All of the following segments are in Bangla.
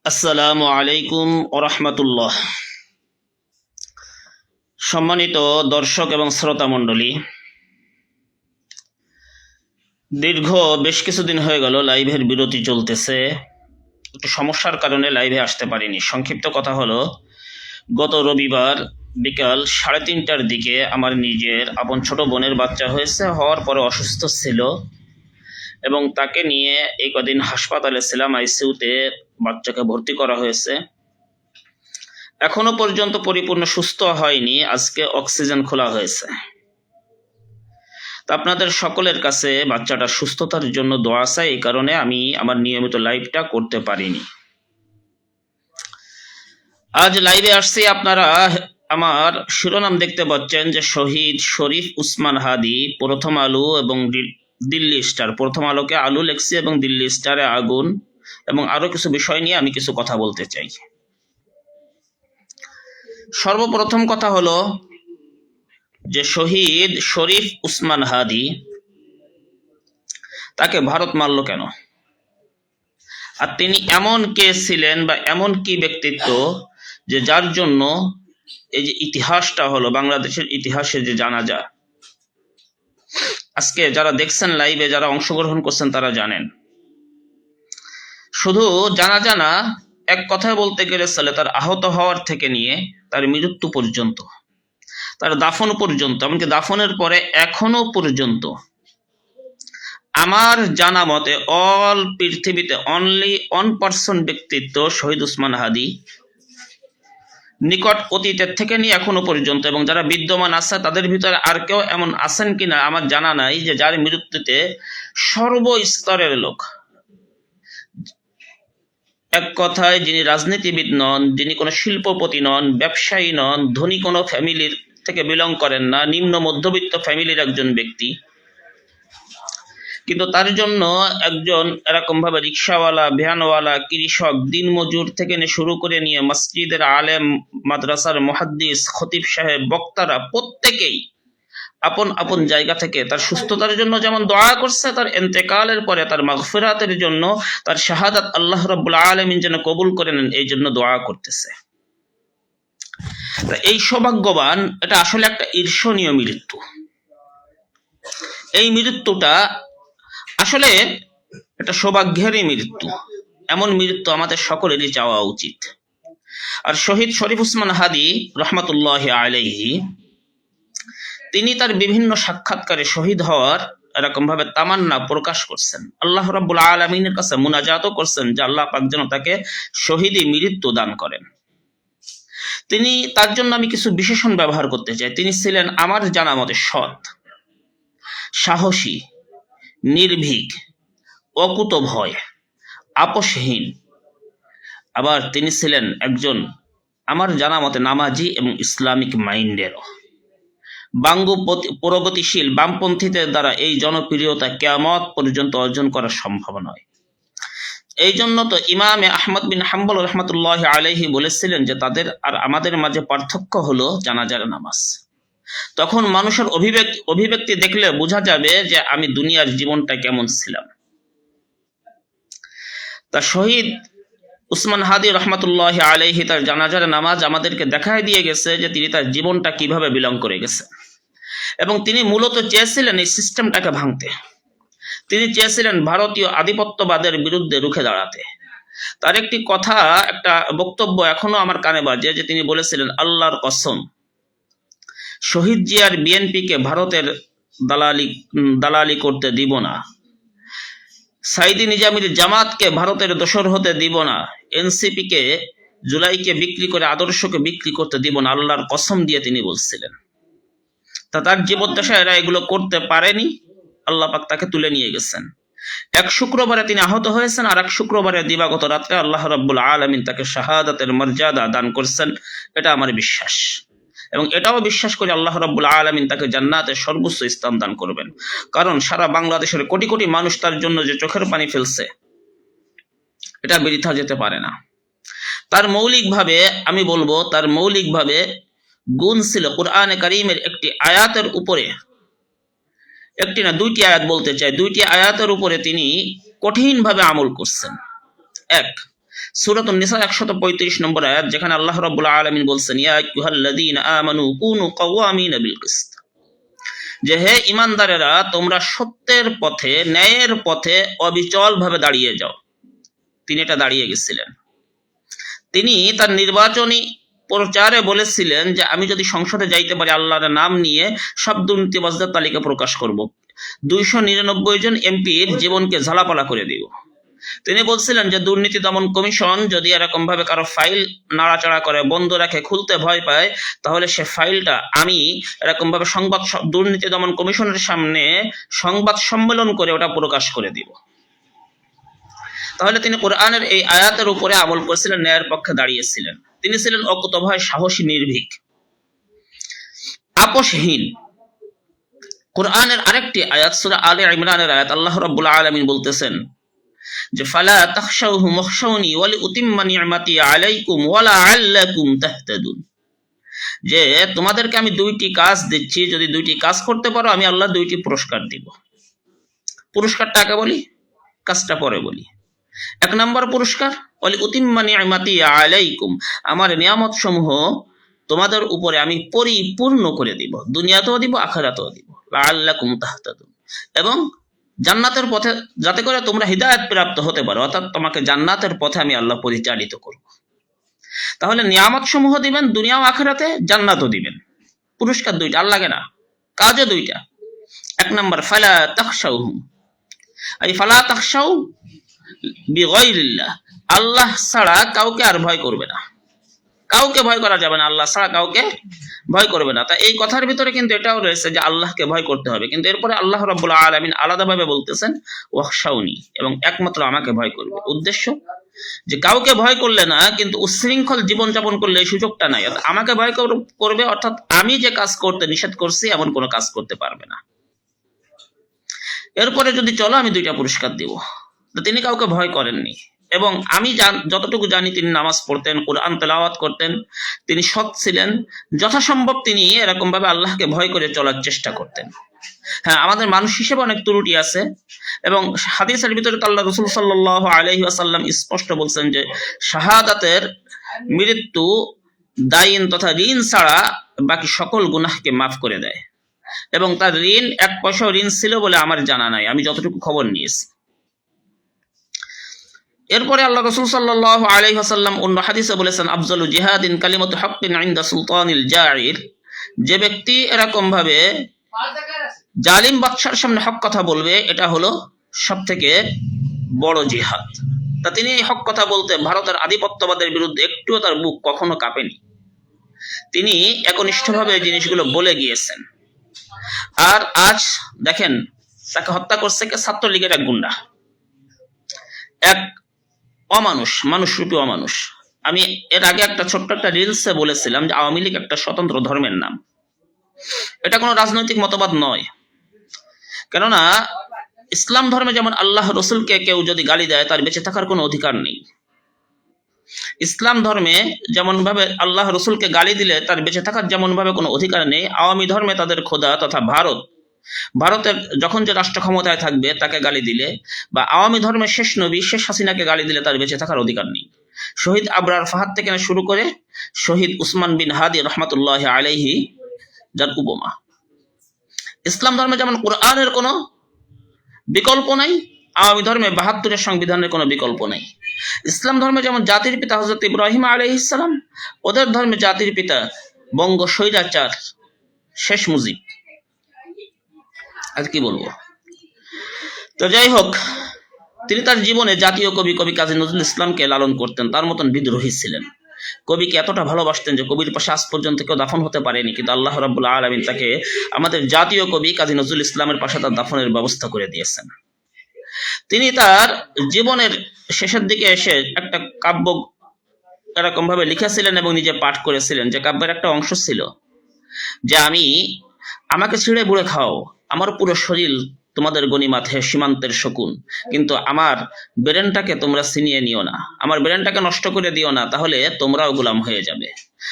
আসসালামু আলাইকুম ওরহমতুল্লাহ। সম্মানিত দর্শক এবং শ্রোতা মণ্ডলী, দীর্ঘ বেশ কিছুদিন হয়ে গেল লাইভের বিরতি চলতেছে। একটু সমস্যার কারণে লাইভে আসতে পারিনি। সংক্ষিপ্ত কথা হলো, গত রবিবার বিকাল 3:30টার দিকে আমার নিজের আপন ছোট বোনের বাচ্চা হয়েছে। হওয়ার পরে অসুস্থ ছিল এবং তাকে নিয়ে এই কদিন হাসপাতালে ছিলাম। আইসিইউতে বাচ্চাকে ভর্তি করা হয়েছে। এখনো পর্যন্ত পরিপূর্ণ সুস্থ হয়নি। আজকে অক্সিজেন খোলা হয়েছে। তা আপনাদের সকলের কাছে বাচ্চাটার সুস্থতার জন্য দোয়া চাই। এই কারণে আমি আমার নিয়মিত লাইভটা করতে পারিনি। আজ লাইভে আসছি। আপনারা আমার শিরোনাম দেখতে পাচ্ছেন যে শহীদ শরীফ উসমান হাদি, প্রথম আলো এবং দিল্লি স্টার। প্রথম আলোকে আলু লেখছি এবং দিল্লি স্টারে আগুন, এবং আরো কিছু বিষয় নিয়ে আমি কিছু কথা বলতে চাই। সর্বপ্রথম কথা হলো যে শহীদ শরীফ উসমান হাদি, তাকে ভারত মারল কেন? আর তিনি এমন কে ছিলেন বা এমন কি ব্যক্তিত্ব যে যার জন্য এই যে ইতিহাসটা হলো, বাংলাদেশের ইতিহাসে যে জানা যায়। আজকে যারা দেখছেন লাইভে, যারা অংশগ্রহণ করছেন তারা জানেন। শুধু জানা এক কথায় বলতে গেলে চলে, তার আহত হওয়ার থেকে নিয়ে তার মৃত্যু পর্যন্ত, তার দাফন পর্যন্ত, এমনকি দাফনের পরে এখনো পর্যন্ত আমার জানা মতে অল পৃথিবীতে অনলি 1% ব্যক্তিত্ব শহীদ উসমান হাদি, নিকট অতীতের থেকে নিয়ে এখনো পর্যন্ত, এবং যারা বিদ্যমান আছে তাদের ভিতরে আর কেউ এমন আছেন কিনা আমার জানা নাই, যে যার মৃত্যুতে সর্বস্তরের লোক, এক কথায় যিনি রাজনীতিবিদ নন, যিনি কোনো শিল্পপতি নন, ব্যবসায়ী নন, ধনী কোনো ফ্যামিলির থেকে বিলং করেন না, নিম্ন মধ্যবিত্ত ফ্যামিলির একজন ব্যক্তি, কিন্তু তার জন্য একজন এরকম ভাবে রিক্সাওয়ালা, ভ্যানওয়ালা, কৃষক, দিনমজুর থেকে শুরু করে নিয়ে মসজিদের আলেম, মাদ্রাসার মুহাদ্দিস, খতিব সাহেব, বক্তারা প্রত্যেকেই আপন আপন জায়গা থেকে তার সুস্থতার জন্য যেমন দোয়া করছে, তার ইন্তেকালের পরে তার মাগফিরাতের জন্য, তার শাহাদাত আল্লাহ রাব্বুল আলামিন যেন কবুল করে নেন, এই জন্য দোয়া করতেছে। এই সৌভাগ্যবান, এটা আসলে একটা ঈর্ষণীয় মৃত্যু। এই মৃত্যুটা আসলে এটা সৌভাগ্যেরই মৃত্যু। এমন মৃত্যু আমাদের সকলেরই চাওয়া উচিত। আর শহীদ শরীফ উসমান হাদি রহমতুল্লাহ আলাইহি, তিনি তার বিভিন্ন সাক্ষাৎকারে শহীদ হওয়ার এরকম ভাবে তামান্না প্রকাশ করছেন। আল্লাহ রাব্বুল আলামিনের কাছে মুনাজাতও করছেন যে আল্লাহ পাক যেন তাকে শহীদি মৃত্যু দান করেন। তিনি, তার জন্য আমি কিছু বিশেষণ ব্যবহার করতে চাই। তিনি ছিলেন আমার জানা মতে সৎ, সাহসী, নির্ভীক, অকুতভয়, আপোষহীন। আবার তিনি ছিলেন একজন আমার জানা মতে নামাজি এবং ইসলামিক মাইন্ডেরও। প্রগতিশীল বামপন্থীদের দ্বারা এই জনপ্রিয়তা কিয়ামত পর্যন্ত অর্জন করা সম্ভব নয়। এই জন্য তো ইমামে আহমদ বিন হাম্বল রহমতুল্লাহ আলাইহি বলেছিলেন যে তাদের আর আমাদের মাঝে পার্থক্য হলো জানাজার নামাজ। তখন মানুষের অভিব্যক্তি দেখলে বোঝা যাবে যে আমি দুনিয়ার জীবনটা কেমন ছিলাম। তা শহীদ উসমান হাদি রহমতুল্লাহ আলাইহি তার জানাজার নামাজ আমাদেরকে দেখায় দিয়ে গেছে যে তিনি তার জীবনটা কিভাবে বিলং করে গেছে। এবং তিনি মূলত চেয়েছিলেন এই সিস্টেমটাকে ভাঙতে। তিনি চেয়েছিলেন ভারতীয় আধিপত্যবাদের বিরুদ্ধে রুখে দাঁড়াতে। তার একটি কথা, একটা বক্তব্য এখনো আমার কানে বাজে, যে তিনি বলেছিলেন, আল্লাহর কসম, শহীদ জিয়ার বিএনপিকে ভারতের দালালি করতে দিব না, সাইদি নিজামীর জামাতকে ভারতের দোসর হতে দিব না, এনসিপিকে, জুলাইকে বিক্রি করে আদর্শকে বিক্রি করতে দিব না, আল্লাহর কসম দিয়ে তিনি বলছিলেন। তা তার জীবদ্দশায় এরা এগুলো করতে পারেনি। আল্লাহ পাক তাকে তুলে নিয়ে গেছেন। এক শুক্রবারে তিনি আহত হয়েছেন, আর এক শুক্রবারে দিবাগত রাত্রে আল্লাহ রাব্বুল আলামিন তাকে শাহাদাতের মর্যাদা দান করছেন। এটা আমার বিশ্বাস, এবং এটাও বিশ্বাস করি আল্লাহ রাব্বুল আলামিন তাকে জান্নাতের সর্বোচ্চ স্থান দান করবেন। কারণ সারা বাংলাদেশের কোটি কোটি মানুষ তার জন্য যে চোখের পানি ফেলছে, এটা বৃথা যেতে পারে না। তার মৌলিকভাবে আমি বলবো, তার মৌলিকভাবে গুণ ছিল কুরআনে কারীমের একটি আয়াতের উপরে, একটি না দুইটি আয়াত বলতে চাই, দুইটি আয়াতের উপরে তিনি কঠিনভাবে আমল করছেন। এক, সূরাতুন নিসা 135 নম্বর আয়াত, যেখানে আল্লাহ রাব্বুল আলামিন বলছেন, ইয়া আইয়ুহাল্লাযীনা আমানু কুনু কাওয়ামিনা বিল কিসত, যে হে ঈমানদারেরা, তোমরা সত্যের পথে, ন্যায়ের পথে অবিচলভাবে দাঁড়িয়ে যাও। তিনি এটা দাঁড়িয়ে গেছিলেন। তিনি তার নির্বাচনী প্রচারে বলেছিলেন যে আমি যদি সংসদে যাইতে পারি, আল্লাহর নাম নিয়ে সব দুর্নীতিবাজদের তালিকা প্রকাশ করব, 299 জন এমপির জীবনকে ঝালাপালা করে দিব। তিনি বলছিলেন যে দুর্নীতি দমন কমিশন যদি এরকম ভাবে কারো ফাইল নাড়াচাড়া করে, বন্ধ রাখে, খুলতে ভয় পায়, তাহলে সে ফাইলটা আমি এরকম ভাবে দুর্নীতি দমন কমিশনের সামনে সংবাদ সম্মেলন করে ওটা প্রকাশ করে দিব। তাহলে তিনি কোরআনের এই আয়াতের উপরে আমল করেছিলেন, ন্যায়ের পক্ষে দাঁড়িয়েছিলেন। তিনি ছিলেন অকুতভয়, সাহসী, নির্ভীক, আপোষহীন। কোরআনের আরেকটি আয়াত, সূরা আলে ইমরানের আয়াত, আল্লাহ রাব্বুল আলামিন বলতেছেন যে ফালা তাখশাউহুম ওয়াখশাউনি ওয়ালিউতিম্মা নি'মাতি আলাইকুম ওয়ালাআল্লাকুম তাহতাদুন, যে তোমাদেরকে আমি দুইটি কাজ দিচ্ছি, যদি দুইটি কাজ করতে পারো আমি আল্লাহ দুইটি পুরস্কার দিব। পুরস্কারটা আগে বলি, কাজটা পরে বলি। 1 নম্বর পুরস্কার, ওয়ালিউতিম্মা নি'মাতি আলাইকুম, আমার নিয়ামত সমূহ তোমাদের উপরে আমি পরিপূর্ণ করে দিব, দুনিয়াতেও দিব, আখিরাতেও দিব। লাআল্লাকুম তাহতাদুন, এবং জান্নাতের পথে যাতে করে তোমরা হিদায়াত প্রাপ্ত হতে পারো, অর্থাৎ তোমাকে জান্নাতের পথে আমি আল্লাহ পরিচালিত করব। তাহলে নিয়ামত সমূহ দিবেন, দুনিয়া ও আখিরাতে, জান্নাতও দিবেন। পুরস্কার দুইটা, আর লাগে না, কাজও দুইটা। 1 নম্বর, ফালা তাখশাউহুম, এই ফালা তাখশাউ বিগাইরিল্লাহ, আল্লাহ ছাড়া কাউকে আর ভয় করবে না, কাউকে ভয় করা যাবে না, আল্লাহ ছাড়া কাউকে ভয় করবে না। তা এই কথার ভিতরে কিন্তু এটাও রয়েছে যে আল্লাহকে ভয় করতে হবে, কিন্তু এরপরে আল্লাহ রাব্বুল আলামিন আলাদাভাবে বলতেছেন ওয়াখশাউনি, এবং একমাত্র আমাকে ভয় করবে। উদ্দেশ্য যে কাউকে ভয় করলে না, কিন্তু উচ্ছৃঙ্খল জীবনযাপন করলে এই সুযোগটা নাই। আমাকে ভয় করবে, অর্থাৎ আমি যে কাজ করতে নিষেধ করছি এমন কোনো কাজ করতে পারবে না। এরপরে যদি চলো আমি দুইটা পুরস্কার দিব। তো তিনি কাউকে ভয় করেননি, এবং আমি যতটুকু জানি তিনি নামাজ পড়তেন, কোরআন তেলাওয়াত করতেন, তিনি সৎ ছিলেন, যথাসম্ভব তিনি এরকম ভাবে আল্লাহকে ভয় করে চলার চেষ্টা করতেন। হ্যাঁ, আমাদের মানুষ হিসেবে অনেক ত্রুটি আছে, এবং হাদিসের ভিতরে তো আল্লাহ রাসূল সাল্লাল্লাহু আলাইহি ওয়াসাল্লাম স্পষ্ট বলছেন যে শাহাদাতের মৃত্যু দাইন তথা ঋণ ছাড়া বাকি সকল গুনাহকে মাফ করে দেয়, এবং তার ঋণ 1 পয়সাও ঋণ ছিল বলে আমার জানা নাই, আমি যতটুকু খবর নিয়েছি। এরপরে আল্লাহ রাসূল সাল্লাল্লাহু আলাইহি ওয়াসাল্লাম অন্য হাদিসে বলেছেন, আফজালু জিহাদিন কালিমাতু হাক্কিন ইনদা সুলতানিল জাইর, যে ব্যক্তি এরকম ভাবে জালিম বাদশার সামনে হক কথা বলবে, এটা হলো সবথেকে বড় জিহাদ। তা তিনি এই হক কথা বলতে ভারতের আধিপত্যবাদের বিরুদ্ধে একটুও তার বুক কখনো কাঁপেনি। তিনি একনিষ্ঠভাবে এই জিনিসগুলো বলে গিয়েছেন। আর আজ দেখেন, তাকে হত্যা করছে কে? ছাত্রলীগের এক গুন্ডা, এক অমানুষ, মানুষরূপী অমানুষ। আমি এর আগে একটা ছোট্ট একটা রিলসে বলেছিলাম যে আওয়ামী লীগ একটা স্বতন্ত্র ধর্মের নাম। এটা কোনো রাজনৈতিক মতবাদ নয়, কেননা ইসলাম ধর্মে যেমন আল্লাহ রসুলকে কেউ যদি গালি দেয় তার বেঁচে থাকার কোনো অধিকার নেই, ইসলাম ধর্মে যেমন ভাবে আল্লাহ রসুলকে গালি দিলে তার বেঁচে থাকার যেমন ভাবে কোনো অধিকার নেই, আওয়ামী ধর্মে তাদের খোদা তথা ভারতের যখন যে রাষ্ট্র ক্ষমতায় থাকবে তাকে গালি দিলে, বা আওয়ামী ধর্মের শেষ নবী শেখ হাসিনাকে গালি দিলে তার বেঁচে থাকার অধিকার নেই। শহীদ আবরার ফাহাদ থেকে শুরু করে শহীদ উসমান বিন হাদি রহমাতুল্লাহ আলাইহি যার উপমা। ইসলাম ধর্মে যেমন কোরআনের কোনো বিকল্প নাই, আওয়ামী ধর্মে ৭২-এর সংবিধানের কোনো বিকল্প নাই। ইসলাম ধর্মে যেমন জাতির পিতা হযরত ইব্রাহিম আলাইহিস সালাম, ওদের ধর্মে জাতির পিতা বঙ্গ স্বৈরাচার শেষ মুজিব। আর কি বলবো। তো যাই হোক, তিনি তার জীবনে জাতীয় কবি কাজী নজরুল ইসলামকে লালন করতেন, তার মতন বিদ্রোহী ছিলেন। কবিকে এতটা ভালোবাসতেন যে কবির পাশে আজ পর্যন্ত কেউ দাফন হতে পারেনি, কিন্তু আল্লাহ রাব্বুল আলামিন তাকে আমাদের জাতীয় কবি কাজী নজরুল ইসলামের পাশে তার দাফনের ব্যবস্থা করে দিয়েছেন। তিনি তার জীবনের শেষের দিকে এসে একটা কাব্য এরকম ভাবে লিখেছিলেন এবং নিজে পাঠ করেছিলেন, যে কাব্যের একটা অংশ ছিল যে আমাকে ছিঁড়ে বুড়ে খাও, আমার পুরো শরীর তোমাদের গনিমাত হে সীমান্তের শকুন, কিন্তু আমার ব্রেনটাকে তোমরা ছিনিয়ে নিও না, আমার ব্রেনটাকে নষ্ট করে দিও না, তাহলে তোমরাও গোলাম হয়ে যাবে।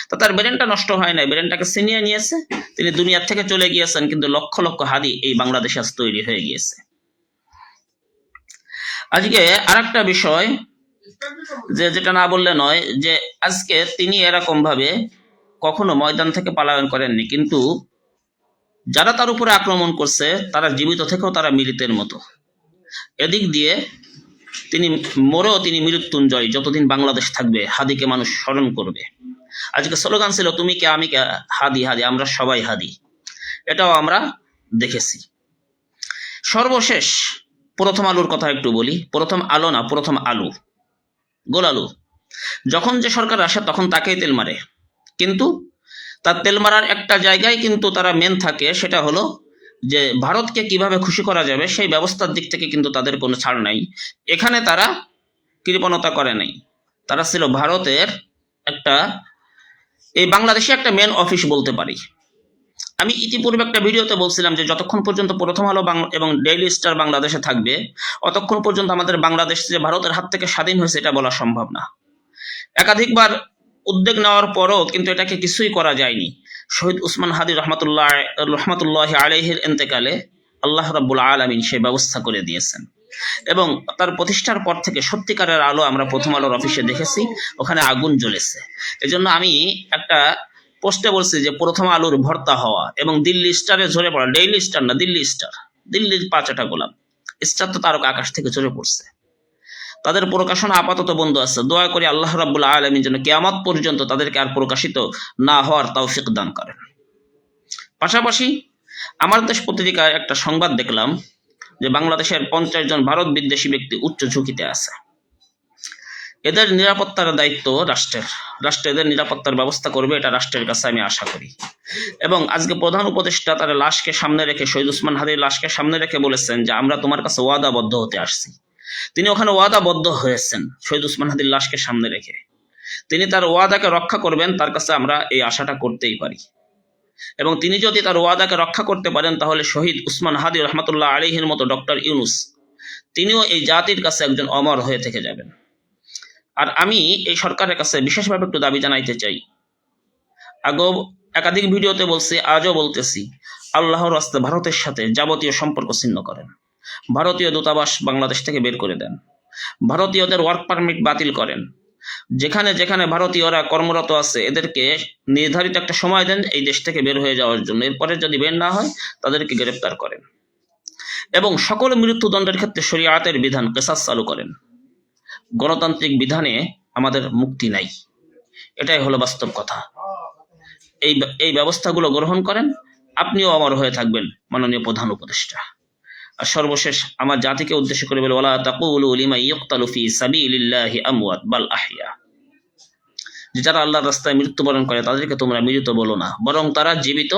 তো তার ব্রেনটা নষ্ট হয় নাই, ব্রেনটাকে ছিনিয়ে নিয়েছে, তিনি দুনিয়ার থেকে চলে গিয়েছেন, কিন্তু লক্ষ লক্ষ হাদি এই বাংলাদেশে আজ তৈরি হয়ে গিয়েছে। আজকে আরেকটা বিষয়, যেটা না বললে নয়, যে আজকে তিনি এরকম ভাবে কখনো ময়দান থেকে পলায়ন করেননি, কিন্তু যারা তার উপরে আক্রমণ করছে তারা জীবিত থেকেও তারা মৃতের মতো। এদিক দিয়ে তিনি মরেও তিনি মৃত্যুঞ্জয়, যতদিন বাংলাদেশ থাকবে হাদিকে মানুষ স্মরণ করবে। আজকে স্লোগান ছিল তুমি কে আমি কে, হাদি হাদি, আমরা সবাই হাদি, এটাও আমরা দেখেছি। সর্বশেষ প্রথম আলুর কথা একটু বলি। প্রথম আলো না, প্রথম আলু, গোল আলু। যখন যে সরকার আসে তখন তাকেই তেল মারে, কিন্তু তার তেল মারার একটা জায়গায় কিন্তু তারা মেন থাকে, সেটা হলো যে ভারতকে কিভাবে খুশি করা যাবে সেই ব্যবস্থার দিক থেকে কিন্তু তাদের কোনো ছাড় নাই। এখানে তারা কৃপণতা করে নাই, তারা ছিল ভারতের একটা, এই বাংলাদেশে একটা মেন অফিস বলতে পারি। আমি ইতিপূর্বে একটা ভিডিওতে বলছিলাম যে যতক্ষণ পর্যন্ত প্রথম আলো এবং ডেইলি স্টার বাংলাদেশে থাকবে অতক্ষণ পর্যন্ত আমাদের বাংলাদেশ যে ভারতের হাত থেকে স্বাধীন হয়েছে এটা বলা সম্ভব না। একাধিকবার উদ্যোগ নেওয়ার পরও কিন্তু এটাকে কিছুই করা যায়নি। শহীদ উসমান হাদি রহমতুল্লাহ আলাইহির ইন্তেকালে আল্লাহ রাব্বুল আলামিন সেই ব্যবস্থা করে দিয়েছেন, এবং তার প্রতিষ্ঠার পর থেকে সত্যিকারের আলো আমরা প্রথম আলোর অফিসে দেখেছি, ওখানে আগুন জ্বলেছে। এজন্য আমি একটা পোস্টে বলছি যে প্রথম আলোর ভর্তা হওয়া এবং দিল্লি স্টারে ঝরে পড়া, ডেইলি স্টার না, দিল্লি স্টার, দিল্লির পাঁচটা গোলাম, স্টার তো তারকা আকাশ থেকে ঝরে পড়ছে। তাদের প্রকাশনা আপাতত বন্ধ আছে। দোয়া করি আল্লাহ রাব্বুল আলামিন যেন কিয়ামত পর্যন্ত তাদেরকে আর প্রকাশিত না হওয়ার তৌফিক দান করেন। পাশাপাশি আমার দেশ পত্রিকায় একটা সংবাদ দেখলাম যে বাংলাদেশের 50 জন ভারত বিদ্বেষী ব্যক্তি উচ্চ ঝুঁকিতে আছে। এদের নিরাপত্তার দায়িত্ব রাষ্ট্র এদের নিরাপত্তার ব্যবস্থা করবে, এটা রাষ্ট্রের কাছে আমি আশা করি। এবং আজকে প্রধান উপদেষ্টা তার লাশকে সামনে রেখে, শহীদ উসমান হাদির লাশকে সামনে রেখে বলেছেন যে আমরা তোমার কাছে ওয়াদাবদ্ধ হতে আসছি। তিনি ওখানে ওয়াদাবদ্ধ হয়েছেন শহীদ উসমান হাদির লাশকে সামনে রেখে। তিনি তার ওয়াদাকে রক্ষা করবেন, তার কাছে আমরা এই আশাটা করতেই পারি। এবং তিনি যদি তার ওয়াদাকে রক্ষা করতে পারেন তাহলে শহীদ উসমান হাদি রহমতুল্লাহ আলাইহির মতো ডক্টর ইউনুস তিনিও এই জাতির কাছে একজন অমর হয়ে থেকে যাবেন। আর আমি এই সরকারের কাছে বিশেষভাবে একটু দাবি জানাইতে চাই, আগেও একাধিক ভিডিওতে বলছি, আজও বলতেছি, আল্লাহর রাস্তে ভারতের সাথে যাবতীয় সম্পর্ক ছিন্ন করেন। ভারতীয় দূতাবাস বাংলাদেশ থেকে বের করে দেন, ভারতীয়দের ওয়ার্ক পারমিট বাতিল করেন, যেখানে যেখানে ভারতীয়রা কর্মরত আছে এদেরকে নির্ধারিত একটা সময় দেন এই দেশ থেকে বের হয়ে যাওয়ার জন্য। এরপরে যদি বের না হয় তাদেরকে গ্রেফতার করেন, এবং সকল মৃত্যুদণ্ডের ক্ষেত্রে শরিয়াতের বিধান কিসাস চালু করেন। গণতান্ত্রিক বিধানে আমাদের মুক্তি নাই, এটাই হলো বাস্তব কথা। এই ব্যবস্থাগুলো গ্রহণ করেন, আপনিও অমর হয়ে থাকবেন মাননীয় প্রধান উপদেষ্টা। আর সর্বশেষ আমার জাতিকে উদ্দেশ্য করে বলে, ওয়ালা তাকুলু লিমান ইয়ুকতালু ফি সাবিলিল্লাহি আমওয়াত বাল আহইয়া, যে যারা আল্লাহর রাস্তায় মৃত্যুবরণ করে তাদেরকে তোমরা মৃত বলো না, বরং তারা জীবিত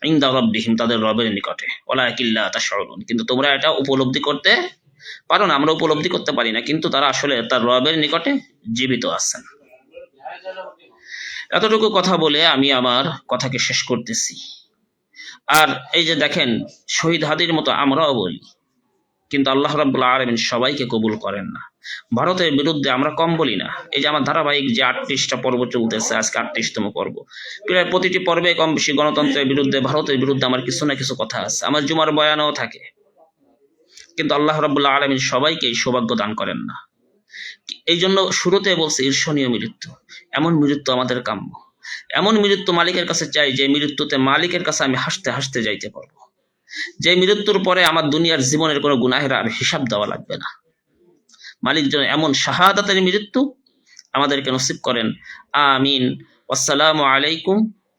ইনদা রাব্বিহিম, তাদের রবের নিকটে, ওয়ালাকিন লা তাশউরুন, কিন্তু তোমরা এটা উপলব্ধি করতে পারো না। আমরা উপলব্ধি করতে পারি না, কিন্তু তারা আসলে তার রবের নিকটে জীবিত আছেন। এতটুকু কথা বলে আমি আমার কথাকে শেষ করতেছি। আর এই যে দেখেন, শহীদ হাদির মতো আমরাও বলি, কিন্তু আল্লাহ রাব্বুল আলামিন সবাইকে কবুল করেন না। ভারতের বিরুদ্ধে আমরা কম বলি না। এই যে আমার ধারাবাহিক যে 38টা পর্ব চলতেছে, আজকে 38তম পর্ব, প্রায় প্রতিটি পর্বে কম বেশি গণতন্ত্রের বিরুদ্ধে, ভারতের বিরুদ্ধে আমার কিছু না কিছু কথা আছে, আমার জুমার বয়ানও থাকে, কিন্তু আল্লাহ রাব্বুল আলামিন সবাইকে এই সৌভাগ্য দান করেন না। এই জন্য শুরুতে বলছি ঈর্ষণীয় মৃত্যু, এমন মৃত্যু আমাদের কাম্য, এমন মৃত্যু মালিকের কাছে চাই যে মৃত্যুতে মালিকের কাছে আমি হাসতে হাসতে যাইতে পারবো, যে মৃত্যুর পরে আমার দুনিয়ার জীবনের কোনো গুনাহের আর হিসাব দেওয়া লাগবে না। মালিক যেন এমন শাহাদাতের মৃত্যু আমাদেরকে নসিব করেন, আমিন। আসসালামু আলাইকুম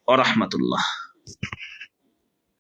ওয়া রাহমাতুল্লাহ।